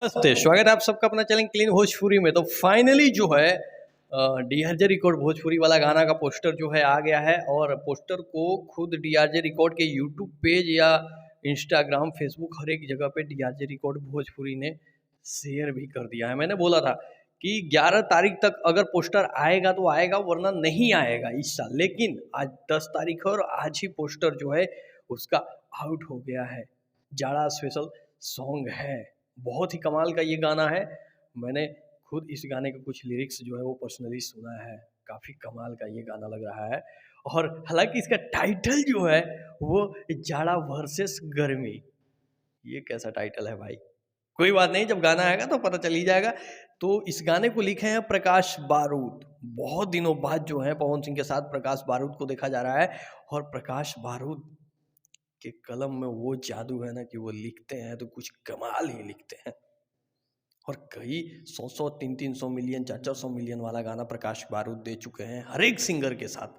नमस्ते, स्वागत है आप सबका अपना चैनल क्लीन भोजपुरी में। तो फाइनली जो है डीआरजे रिकॉर्ड भोजपुरी वाला गाना का पोस्टर जो है आ गया है, और पोस्टर को खुद डीआरजे रिकॉर्ड के यूट्यूब पेज या इंस्टाग्राम, फेसबुक, हर एक जगह पे डीआरजे रिकॉर्ड भोजपुरी ने शेयर भी कर दिया है। मैंने बोला था कि 11 तारीख तक अगर पोस्टर आएगा तो आएगा, वरना नहीं आएगा इस साल। लेकिन आज 10 तारीख है और आज ही पोस्टर जो है उसका आउट हो गया है। जाड़ा स्पेशल सॉन्ग है, बहुत ही कमाल का ये गाना है। मैंने खुद इस गाने के कुछ लिरिक्स जो है वो पर्सनली सुना है, काफ़ी कमाल का ये गाना लग रहा है। और हालांकि इसका टाइटल जो है वो जाड़ा वर्सेस गर्मी, ये कैसा टाइटल है भाई। कोई बात नहीं, जब गाना आएगा तो पता चल ही जाएगा। तो इस गाने को लिखे हैं प्रकाश बारूद। बहुत दिनों बाद जो है पवन सिंह के साथ प्रकाश बारूद को देखा जा रहा है, और प्रकाश बारूद के कलम में वो जादू है ना कि वो लिखते हैं तो कुछ कमाल ही लिखते हैं। और कई 100 300 मिलियन 400 मिलियन वाला गाना प्रकाश बारूद दे चुके हैं हर एक सिंगर के साथ।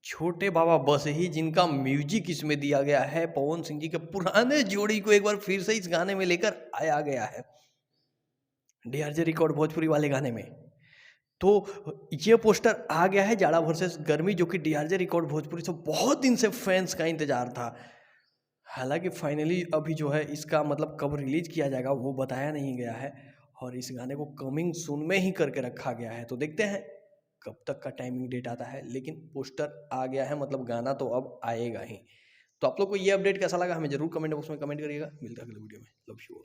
छोटे बाबा बस ही जिनका म्यूजिक इसमें दिया गया है, पवन सिंह जी के पुराने जोड़ी को एक बार फिर से इस गाने में लेकर आया गया है डीआरजे रिकॉर्ड भोजपुरी वाले गाने में। तो ये पोस्टर आ गया है जाड़ा वर्सेस गर्मी, जो कि डीआरजे रिकॉर्ड भोजपुरी से बहुत दिन से फैंस का इंतजार था। हालांकि फाइनली अभी जो है इसका मतलब कब रिलीज किया जाएगा वो बताया नहीं गया है, और इस गाने को कमिंग सून में ही करके रखा गया है। तो देखते हैं कब तक का टाइमिंग डेट आता है, लेकिन पोस्टर आ गया है, मतलब गाना तो अब आएगा ही। तो आप लोग को ये अपडेट कैसा लगा हमें जरूर कमेंट बॉक्स में कमेंट करिएगा। मिलता है अगले वीडियो में। Love you.